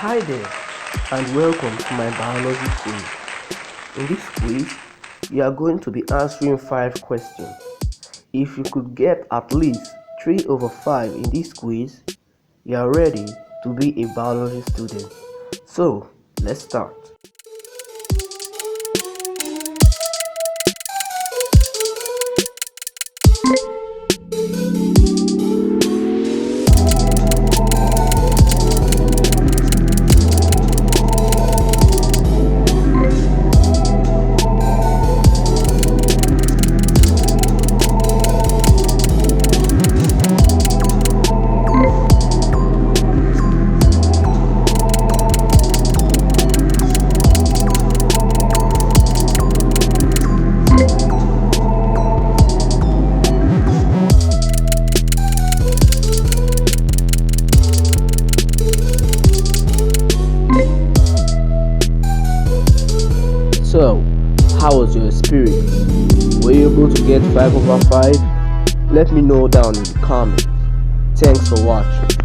Hi there, and welcome to my biology quiz. In this quiz, you are going to be answering 5 questions. If you could get at least 3 over 5 in this quiz, you are ready to be a biology student. So, let's start. So, how was your experience? Were you able to get 5 over 5? Let me know down in the comments. Thanks for watching.